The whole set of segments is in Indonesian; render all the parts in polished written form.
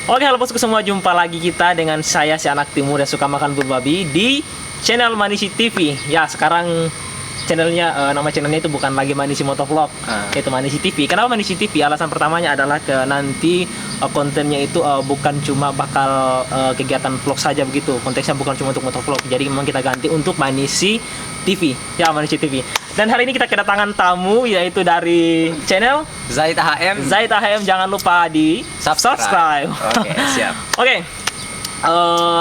Oke, halo bosku semua, jumpa lagi kita dengan saya si anak timur yang suka makan bulu babi di channel Manisi TV. Ya, sekarang nama channelnya itu bukan lagi Manisi Motovlog, yaitu Manisi TV. Kenapa Manisi TV? Alasan pertamanya adalah nanti kontennya itu bukan cuma bakal kegiatan vlog saja begitu. Konteksnya bukan cuma untuk motovlog. Jadi memang kita ganti untuk Manisi TV. Ya, Manisi TV. Dan hari ini kita kedatangan tamu, yaitu dari channel Zaid AHM. Zaid AHM, jangan lupa di subscribe. Oke, siap. Oke.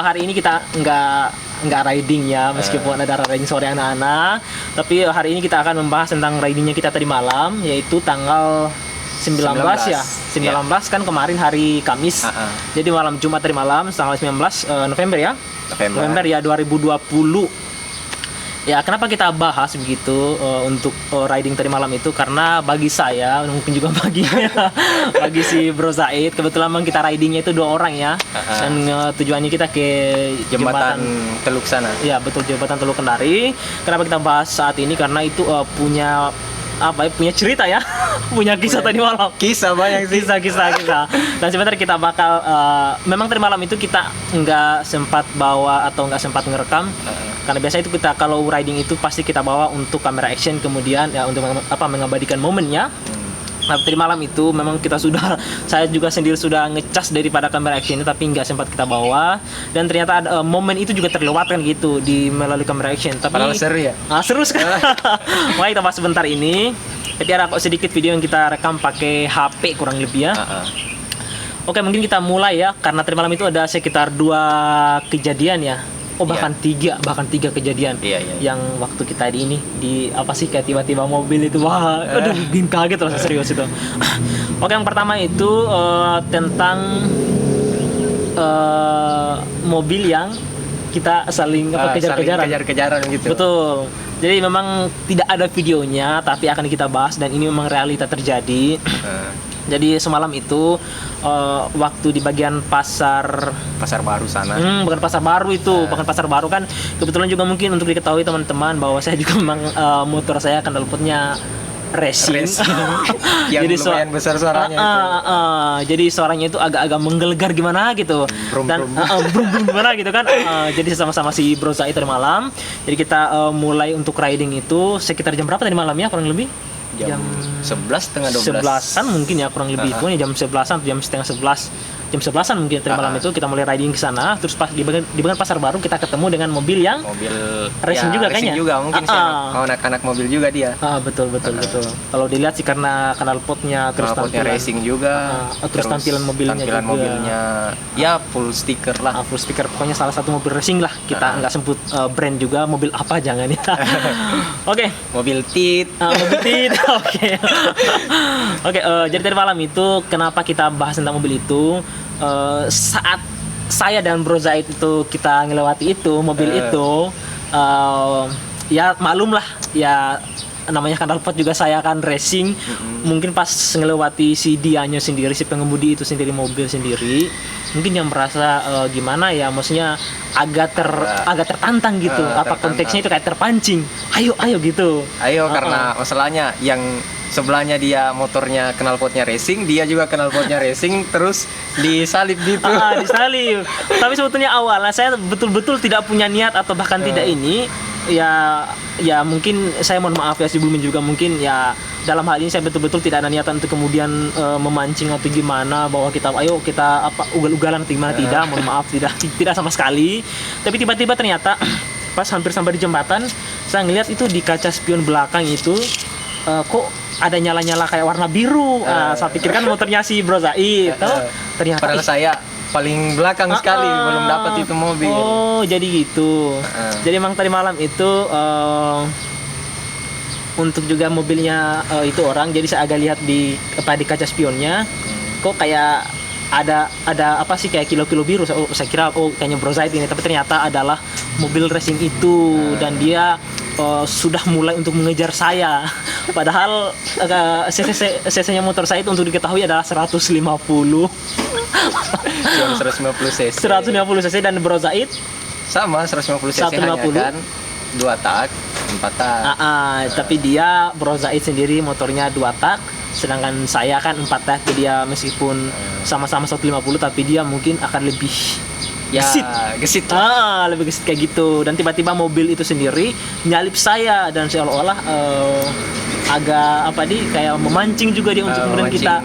Hari ini kita nggak riding ya, meskipun ada riding sore anak-anak. Tapi hari ini kita akan membahas tentang ridingnya kita tadi malam, yaitu tanggal 19 ya. 19 kan kemarin hari Kamis. Jadi malam Jumat tadi malam, tanggal 19 November ya. November ya 2020. Ya, kenapa kita bahas begitu untuk riding tadi malam itu? Karena bagi saya, mungkin juga bagi si Bro Zaid, kebetulan memang kita ridingnya itu 2 orang ya. Dan tujuannya kita ke jembatan Teluk sana. Ya, betul, jembatan Teluk Kendari. Kenapa kita bahas saat ini? Karena itu punya cerita ya. Punya kisah tadi malam. Kisah banyak sih. Kisah. Dan sebentar kita bakal memang tadi malam itu kita nggak sempat bawa atau nggak sempat ngerekam. Karena biasa itu kita kalau riding itu pasti kita bawa untuk kamera action, kemudian ya untuk mengabadikan momennya. Nah, tadi malam itu memang saya juga sendiri sudah ngecas daripada kamera action, tapi nggak sempat kita bawa. Dan ternyata ada momen itu juga terlewatkan gitu melalui kamera action. Tapi padahal seru ya. Seru sekali. Makanya kita bahas sebentar ini. Tapi ada kok sedikit video yang kita rekam pakai HP kurang lebih ya. Oke, mungkin kita mulai ya, karena tadi malam itu ada sekitar 2 kejadian ya. Bahkan tiga kejadian. Yang waktu kita kayak tiba-tiba mobil itu, bikin kaget lah, serius itu. Oke, yang pertama itu tentang mobil yang kita saling kejar-kejaran gitu. Betul. Jadi memang tidak ada videonya, tapi akan kita bahas dan ini memang realita terjadi. Jadi semalam itu waktu di bagian pasar baru sana. Bukan pasar baru itu, bukan pasar baru kan. Kebetulan juga mungkin untuk diketahui teman-teman bahwa saya juga memang motor saya knalpotnya racing. Yang jadi lumayan besar suaranya itu. Jadi suaranya itu agak-agak menggelegar gimana gitu. Brum gimana gitu kan. Jadi sama-sama si Bro Zaid tadi malam. Jadi kita mulai untuk riding itu sekitar jam berapa tadi malam ya kurang lebih? Jam 11 setengah 12. 11-an mungkin ya kurang lebih. Pokoknya jam 11-an atau jam setengah 11. Jam 11-an mungkin tadi malam itu kita mulai riding ke sana. Terus pas di bagian pasar baru kita ketemu dengan mobil racing juga kayaknya. Racing juga mungkin anak-anak mobil juga dia. Betul. Kalau dilihat sih karena knalpotnya terus tampilan racing juga. Terus tampilan mobilnya ya full stiker lah. Full stiker, pokoknya salah satu mobil racing lah. Kita nggak sebut brand juga, mobil apa jangan ya. Oke. Mobil Tit. Oke. Jadi tadi malam itu kenapa kita bahas tentang mobil itu? Saat saya dan Bro Zaid itu kita ngelewati mobil itu, ya maklum lah ya, namanya knalpot juga saya kan racing. Mungkin pas ngelewati si dianya sendiri, si pengemudi itu sendiri, mobil sendiri, mungkin yang merasa gimana ya, maksudnya agak tertantang gitu. Konteksnya itu kayak terpancing, ayo gitu. Karena masalahnya yang sebelahnya dia motornya knalpotnya racing, dia juga knalpotnya racing, terus disalip gitu. Disalip. Tapi sebetulnya awalnya saya betul-betul tidak punya niat atau bahkan tidak ini. Ya mungkin saya mohon maaf ya sebelumnya juga, mungkin ya dalam hal ini saya betul-betul tidak ada niatan untuk kemudian memancing atau gimana, bahwa kita ugal-ugalan atau gimana. Tidak, mohon maaf, tidak sama sekali. Tapi tiba-tiba ternyata pas hampir sampai di jembatan, saya ngelihat itu di kaca spion belakang itu kok ada nyala-nyala kayak warna biru. Saya pikirkan motornya si Bro Zaid. Ternyata padahal saya paling belakang sekali, belum dapat itu mobil. Jadi gitu. Jadi emang tadi malam itu untuk juga mobilnya itu orang. Jadi saya agak lihat di kaca spionnya, kok kayak ada kayak kilo-kilo biru. Saya kira kayaknya Bro Zaid ini, tapi ternyata adalah mobil racing itu. Dan dia sudah mulai untuk mengejar saya. Padahal cc-nya motor saya itu untuk diketahui adalah 150. 150 cc. 150 cc. Dan Bro Zaid sama 150 cc 150. Hanya kan 2 tak, 4 tak. Tapi dia Bro Zaid sendiri motornya 2 tak. sedangkan saya kan 4 ya, jadi ya meskipun sama-sama 150 tapi dia mungkin akan lebih Ya, gesit. lebih gesit kayak gitu. Dan tiba-tiba mobil itu sendiri nyalip saya dan seolah-olah agak kayak memancing juga dia untuk kemudian kita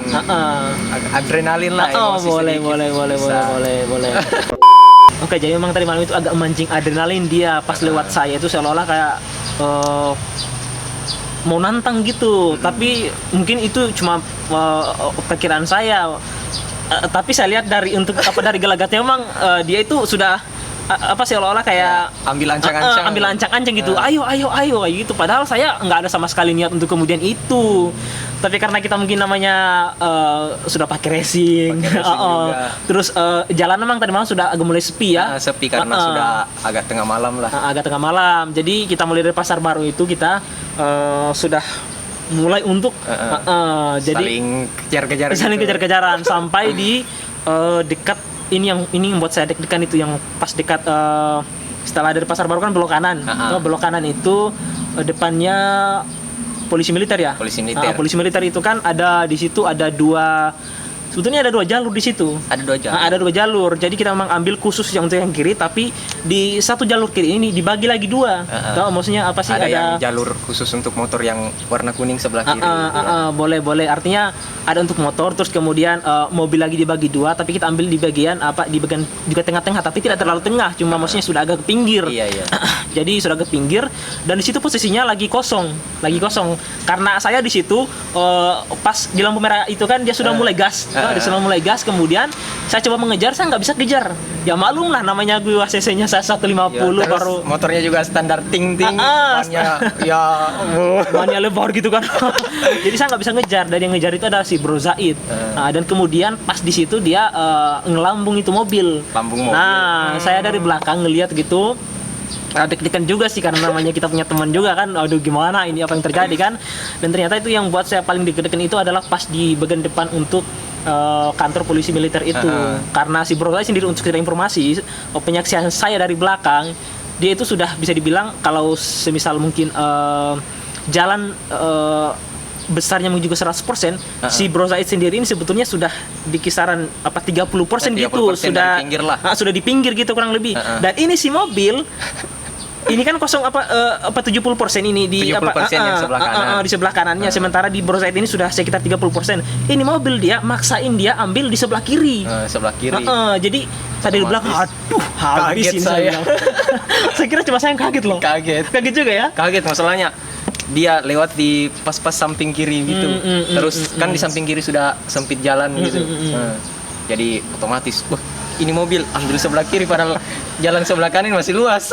Adrenalin lah, emosi boleh sedikit. boleh. Oke, jadi memang tadi malam itu agak memancing adrenalin dia pas lewat saya itu seolah-olah kayak mau nantang gitu. Tapi mungkin itu cuma perkiraan saya. Tapi saya lihat dari gelagatnya memang dia itu sudah seolah-olah kayak ambil ancang-ancang gitu. Ayo kayak gitu. Padahal saya nggak ada sama sekali niat untuk kemudian itu. Tapi karena kita mungkin namanya sudah pakai racing juga. Terus jalan memang tadi malam sudah agak mulai sepi ya. Sepi karena sudah agak tengah malam lah. Agak tengah malam. Jadi kita mulai dari Pasar Baru itu kita sudah mulai untuk jadi saling kejar-kejaran sampai di dekat ini yang membuat saya deg-degan itu yang pas dekat setelah dari Pasar Baru kan belok kanan. Belok kanan itu depannya polisi militer ya. Polisi militer itu kan ada di situ sebetulnya ada 2 jalur di situ. Ada 2 jalur. Jadi kita memang ambil khusus yang untuk yang kiri, tapi di satu jalur kiri ini dibagi lagi 2. Tahu maksudnya apa sih? Ada yang jalur khusus untuk motor yang warna kuning sebelah kiri. Boleh. Artinya ada untuk motor, terus kemudian mobil lagi dibagi 2, tapi kita ambil di bagian juga tengah-tengah, tapi tidak terlalu tengah, cuma maksudnya sudah agak ke pinggir. Iya. Jadi sudah ke pinggir dan di situ posisinya lagi kosong. Karena saya di situ pas di lampu merah itu kan dia sudah mulai gas. Dia sudah mulai gas, kemudian saya coba mengejar, saya nggak bisa kejar. Ya maklum lah namanya gue cc-nya saya 150 terus baru. Motornya juga standar ting-ting. Bannya lebar gitu kan. Jadi saya nggak bisa ngejar, dan yang ngejar itu ada si Bro Zaid. Dan kemudian pas di situ dia ngelambung itu mobil. Nah, saya dari belakang ngelihat gitu. Deg-degan juga sih karena namanya kita punya teman juga kan. Aduh gimana ini, apa yang terjadi kan. Dan ternyata itu yang buat saya paling deg-degan itu adalah pas di bagian depan untuk kantor polisi militer itu. Karena si Bro Zaid sendiri, untuk kita informasi, penyaksian saya dari belakang, dia itu sudah bisa dibilang kalau semisal mungkin jalan besarnya mungkin juga 100%, si Bro Zaid sendiri ini sebetulnya sudah di kisaran 30% gitu, sudah di pinggir gitu kurang lebih. Dan ini si mobil ini kan 70% ini di 70% yang sebelah kanan. Di sebelah kanannya, sementara di Bro Zaid ini sudah sekitar 30%. Ini mobil dia maksain dia ambil di sebelah kiri. Jadi tadi di belakang, aduh habisin saya. Saya kira cuma saya yang kaget loh. Kaget juga ya. Kaget, masalahnya dia lewat di pas-pas samping kiri gitu. Terus kan di samping kiri sudah sempit jalan gitu. Jadi otomatis ini mobil ambil sebelah kiri padahal jalan sebelah kanan masih luas.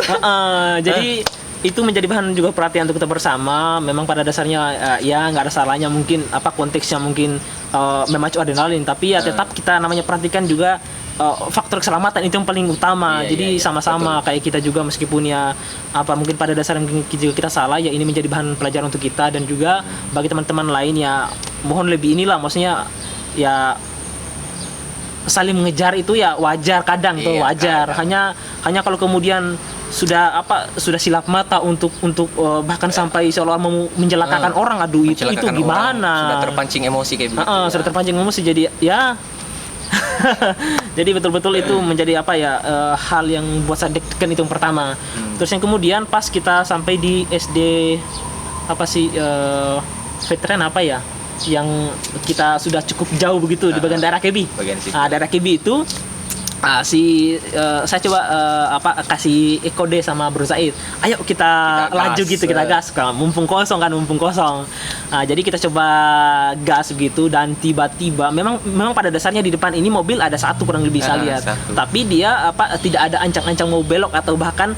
Jadi itu menjadi bahan juga perhatian untuk kita bersama. Memang pada dasarnya ya nggak ada salahnya mungkin konteksnya mungkin memacu adrenalin, tapi ya tetap kita namanya perhatikan juga faktor keselamatan itu yang paling utama. Jadi sama-sama kayak kita juga, meskipun ya mungkin pada dasarnya juga kita salah, ya ini menjadi bahan pelajaran untuk kita dan juga bagi teman-teman lain ya mohon lebih maksudnya ya saling mengejar itu ya wajar kadang tuh wajar. Hanya kalau kemudian sudah silap mata untuk bahkan sampai seolah mau menjelakakan orang, aduh itu gimana? Sudah terpancing emosi kayak begitu. Sudah terpancing emosi, jadi ya jadi betul-betul itu menjadi hal yang buat saya deg-degan itu yang pertama. Terus yang kemudian pas kita sampai di SD veteran yang kita sudah cukup jauh begitu di bagian daerah KB. Daerah KB itu saya coba kasih kode sama Bro Zaid. Ayo kita laju gitu, kita gas. Mumpung kosong. Jadi kita coba gas begitu, dan tiba-tiba memang pada dasarnya di depan ini mobil ada satu kurang lebih saya lihat. Tapi dia tidak ada ancang-ancang mau belok atau bahkan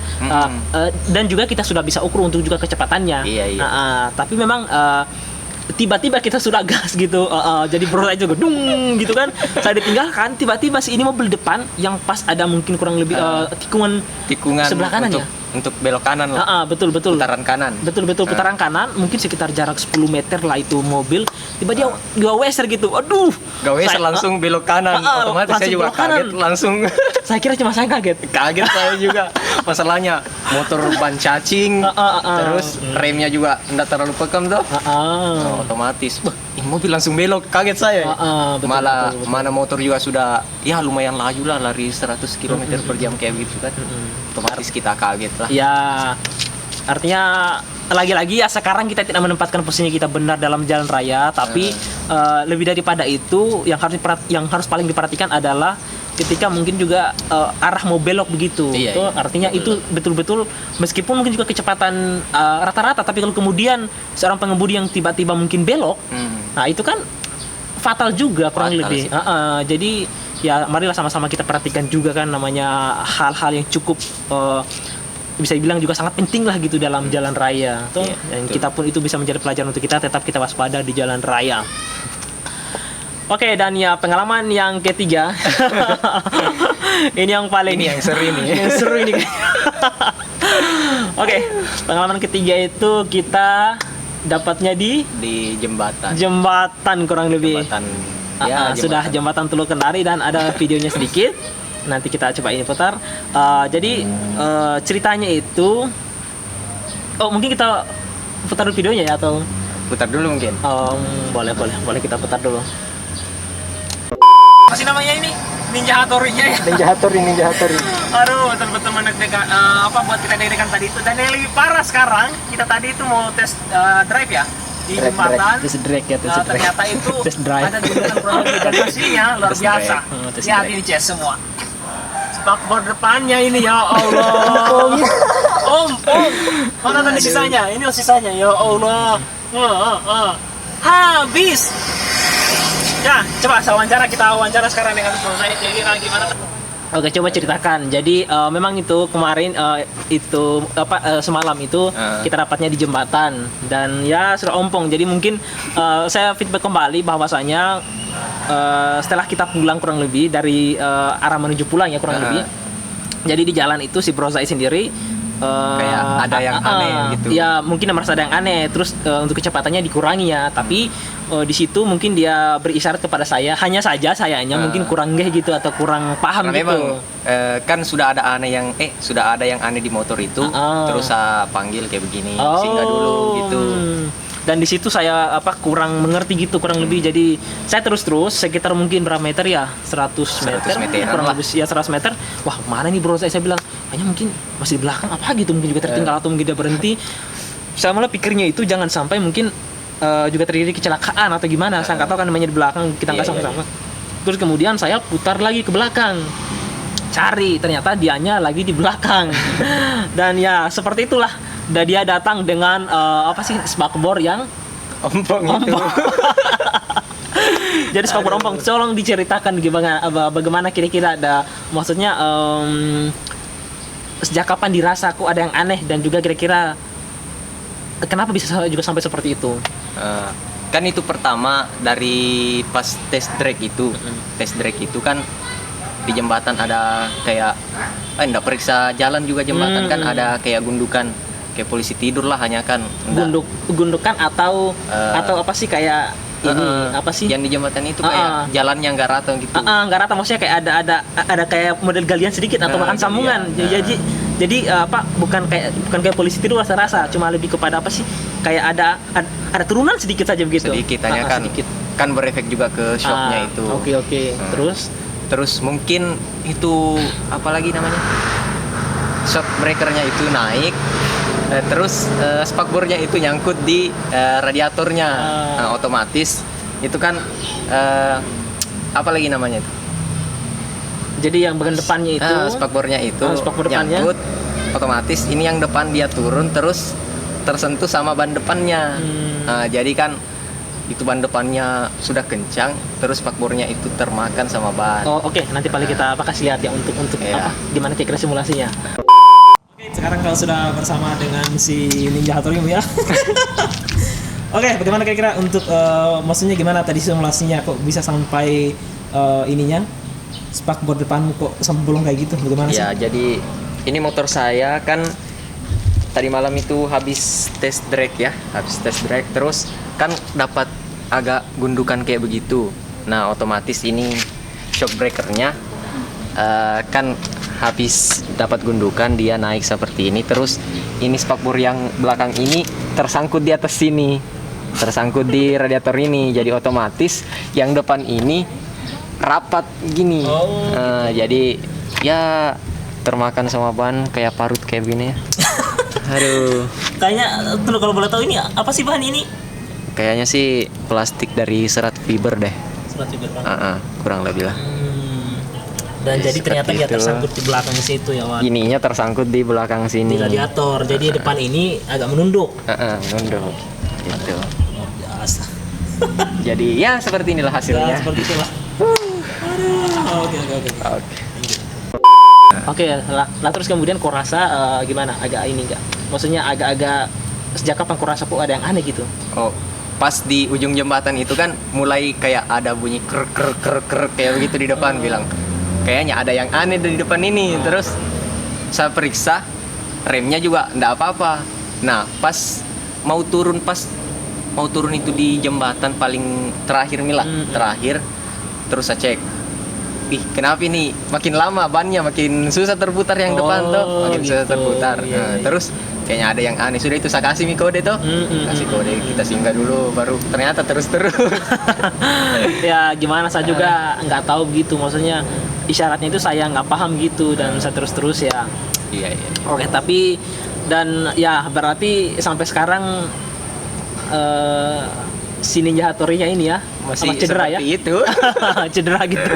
dan juga kita sudah bisa ukur untuk juga kecepatannya. Tapi memang tiba-tiba kita sudah gas gitu, jadi Bro Zaid juga dung gitu kan. Saya ditinggalkan, tiba-tiba ini mobil depan yang pas ada mungkin kurang lebih tikungan sebelah kanan untuk belok kanan lah. Betul putaran kanan. Putaran kanan, mungkin sekitar jarak 10 meter lah itu mobil. Tiba dia geser gitu. Aduh, geser langsung belok kanan. Otomatis saya juga kaget langsung. Saya kira cuma saya kaget saya juga. Masalahnya motor ban cacing, terus remnya juga enggak terlalu pekam tuh. Otomatis ini mobil langsung belok, kaget saya. Betul, Malah betul. mana motor juga sudah ya lumayan laju lah, lari 100 km per jam kayak gitu kan. Otomatis kita kaget lah. Ya, artinya lagi-lagi ya sekarang kita tidak menempatkan posisinya kita benar dalam jalan raya, tapi lebih daripada itu yang harus paling diperhatikan adalah ketika mungkin juga arah mau belok begitu. Iya, Itu iya. artinya itu betul-betul meskipun mungkin juga kecepatan rata-rata, tapi kalau kemudian seorang pengemudi yang tiba-tiba mungkin belok, nah itu kan fatal juga kurang Fatal lebih. sih. Jadi ya marilah sama-sama kita perhatikan juga kan namanya hal-hal yang cukup bisa dibilang juga sangat penting lah gitu dalam jalan raya. Tuh, Iya, dan betul. kita pun itu bisa menjadi pelajaran untuk kita tetap kita waspada di jalan raya. Oke, dan ya pengalaman yang ketiga. Ini yang paling Ini yang seru ini. yang seru ini. Oke, pengalaman ketiga itu kita dapatnya di Di jembatan kurang lebih. jembatan Sudah jembatan Teluk Kendari dan ada videonya sedikit. Nanti kita coba ini putar. Jadi ceritanya itu, mungkin kita putar dulu videonya ya atau putar dulu mungkin. boleh kita putar dulu. Masih namanya ini Ninja Hattori-nya ya. Ninja Hattori. Aduh, betul-betul menegdekan buat kita deg-degan tadi itu. Dan yang lebih parah sekarang, kita tadi itu mau tes drive ya di jembatan. Test drag ya, Ternyata itu Test drive. ada gundukan kurang lebih dan hasilnya luar Test biasa. drive. Test Lihat drive. ini Ces semua. Spakbor depannya ini ya Allah. Ompong. Mana tadi sisanya? Ini sisanya ya Allah. Habis. Ya, coba kita wawancara sekarang dengan Bro Zaid. Jadi gimana? Oke, coba ceritakan. Jadi memang itu kemarin semalam itu kita dapatnya di jembatan dan ya sudah ompong. Jadi mungkin saya feedback kembali bahwasanya setelah kita pulang kurang lebih dari arah menuju pulang ya kurang lebih. Jadi di jalan itu si Bro Zaid sendiri Kayak ada yang aneh gitu. Ya mungkin merasa ada yang aneh. Terus untuk kecepatannya dikurangi ya. Tapi di situ mungkin dia berisyarat kepada saya. Hanya saja sayanya mungkin kurang gitu atau kurang paham Karena gitu. memang kan sudah ada yang aneh di motor itu, terus saya panggil kayak begini, singgah dulu gitu. Dan di situ saya kurang mengerti gitu kurang lebih. Jadi saya terus sekitar mungkin berapa meter ya? 100 meter. Kurang lah. lebih ya 100 meter. Wah, mana nih Bro? Saya bilang, kayaknya mungkin masih di belakang apa gitu, mungkin juga tertinggal atau mungkin dia berhenti. Saya malah pikirnya itu jangan sampai mungkin juga terjadi kecelakaan atau gimana. Saya nggak tahu kan namanya di belakang, kita nggak sama-sama. Terus kemudian saya putar lagi ke belakang. Cari, ternyata dianya lagi di belakang. Dan ya seperti itulah. Dan dia datang dengan spakbor yang Ompong itu. Jadi spakbor ompong. Tolong diceritakan bagaimana kira-kira maksudnya sejak kapan dirasa kok ada yang aneh dan juga kira-kira kenapa bisa juga sampai seperti itu? Kan itu pertama dari pas test drag itu. Test drag itu kan di jembatan ada kayak enggak periksa jalan juga jembatan kan ada kayak gundukan, kayak polisi tidur lah hanya kan. Gundukan atau apa sih kayak ini apa sih? Yang di jembatan itu kayak jalannya nggak rata gitu. Nggak rata, maksudnya kayak ada kayak model galian sedikit atau bahkan sambungan. Jadi bukan kayak polisi tidur rasa-rasa, cuma lebih kepada apa sih? Kayak ada turunan sedikit saja begitu. Sedikit hanya kan sedikit. Kan berefek juga ke shocknya itu. Oke. Terus mungkin itu apalagi namanya, shock breakernya itu naik, terus spakbornya itu nyangkut di radiatornya. Nah, otomatis itu kan apalagi namanya itu. Jadi yang bagian depannya itu spakbornya itu spakbor depannya nyangkut, otomatis ini yang depan dia turun terus tersentuh sama ban depannya. Nah, jadi kan itu ban depannya sudah kencang, terus spakbornya itu termakan sama ban. Oke. Nanti paling kita kasih lihat ya untuk gimana kira-kira simulasinya. Oke, sekarang kalau sudah bersama dengan si Ninja Hattori ya. Oke, bagaimana kira-kira untuk maksudnya gimana tadi simulasinya kok bisa sampai ininya spakbor depan kok sampai bolong kayak gitu? Bagaimana sih? Ya, jadi ini motor saya kan tadi malam itu habis test drag terus kan dapat agak gundukan kayak begitu. Nah, otomatis ini shock breakernya kan habis dapat gundukan, dia naik seperti ini, terus ini spakbor yang belakang ini tersangkut di atas sini. tersangkut di radiator ini. Jadi otomatis yang depan ini rapat gini. Jadi ya termakan sama ban kayak parut kayak gini. Aduh. Kayaknya tuh kalau boleh tahu ini apa sih bahan ini? Kayaknya sih plastik dari serat fiber deh. Serat fiber kan. Kurang lebih lah. Dan Ya, jadi ternyata seperti dia itu. tersangkut di belakang situ ya, Wan. Ininya tersangkut di belakang sini. Di radiator. Jadi depan ini agak menunduk. Nunduk. Gitu. Luar biasa. Jadi ya seperti inilah Ya, hasilnya. seperti itulah. Oke. Oke. Oke, lah terus kemudian kau rasa gimana? Agak ini enggak? Maksudnya agak-agak sejak kapan kau rasa kok ada yang aneh gitu? Oh, pas di ujung jembatan itu kan mulai kayak ada bunyi ker ker ker ker kayak begitu di depan, bilang kayaknya ada yang aneh di depan ini. Terus saya periksa remnya juga enggak apa-apa. Nah, pas mau turun itu di jembatan paling terakhir nih lah, terakhir. Terus saya cek, ih kenapa ini makin lama bannya makin susah terputar yang depan tuh, makin susah gitu. terputar. Iya. Terus kayaknya ada yang aneh. Sudah itu saya kasih kode tuh, kasih kode, kita singgah dulu, baru ternyata terus. Ya gimana, saya juga nggak tahu gitu. Maksudnya isyaratnya itu saya nggak paham gitu dan saya terus ya. Iya. Oke, tapi dan ya berarti sampai sekarang si Ninja Hattori-nya ini ya Masih cedera ya. seperti itu. Cedera gitu.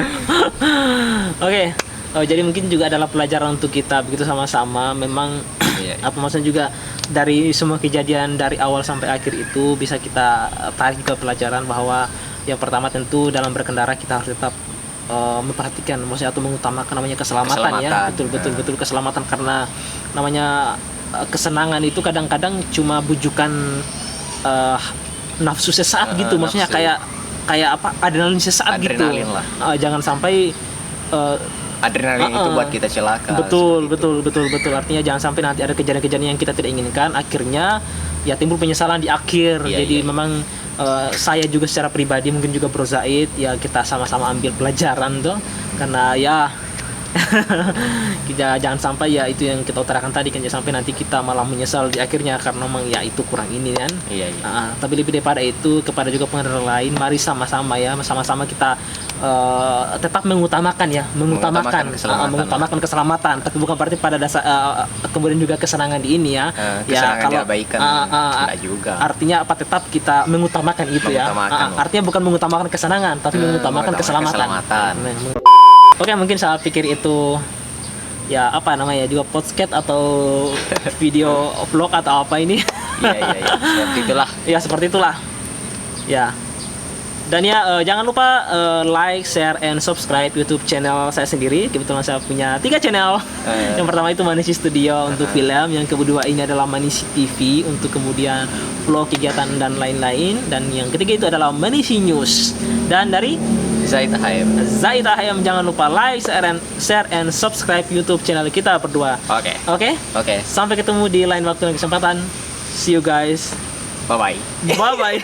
Oke. Jadi mungkin juga adalah pelajaran untuk kita begitu sama-sama. Memang Iya. apa maksudnya juga dari semua kejadian dari awal sampai akhir itu bisa kita tarik juga pelajaran bahwa yang pertama tentu dalam berkendara kita harus tetap memperhatikan, maksudnya atau mengutamakan namanya keselamatan. Ya. Betul keselamatan, karena namanya kesenangan itu kadang-kadang cuma bujukan nafsu sesaat gitu, maksudnya nafsu. kayak apa, adrenalin sesaat Adrenalin gitu. lah. Jangan sampai Adrenalin itu buat kita celaka. betul. Artinya jangan sampai nanti ada kejadian-kejadian yang kita tidak inginkan, akhirnya ya timbul penyesalan di akhir. Iya, Jadi iya. memang saya juga secara pribadi, mungkin juga Bro Zaid, ya kita sama-sama ambil pelajaran tuh, karena ya kita jangan sampai ya itu yang kita utarakan tadi kan, jangan sampai nanti kita malah menyesal di akhirnya karena memang ya itu kurang ini kan. Iya. Tapi lebih daripada itu, kepada juga pengendara lain, mari sama-sama kita tetap mengutamakan Mengutamakan keselamatan, tapi bukan berarti pada dasar kemudian juga kesenangan di ini ya. Kesenangan diabaikan, tidak juga. Artinya apa, tetap kita mengutamakan itu ya. Mengutamakan. Artinya bukan mengutamakan kesenangan, tapi mengutamakan keselamatan. Oke, mungkin saya pikir itu ya apa namanya juga podcast atau video vlog atau apa ini. Iya. Seperti itulah. Ya seperti itulah. Ya. Dan ya jangan lupa like, share, and subscribe YouTube channel saya sendiri. Kebetulan saya punya 3 channel. Yang pertama itu Manisi Studio untuk film. Yang kedua ini adalah Manisi TV untuk kemudian vlog, kegiatan dan lain-lain. Dan yang ketiga itu adalah Manisi News. Dan dari Zaid Hayam, jangan lupa like, share, and subscribe YouTube channel kita berdua. Oke. Sampai ketemu di lain waktu dan kesempatan. See you guys. Bye bye. Bye bye.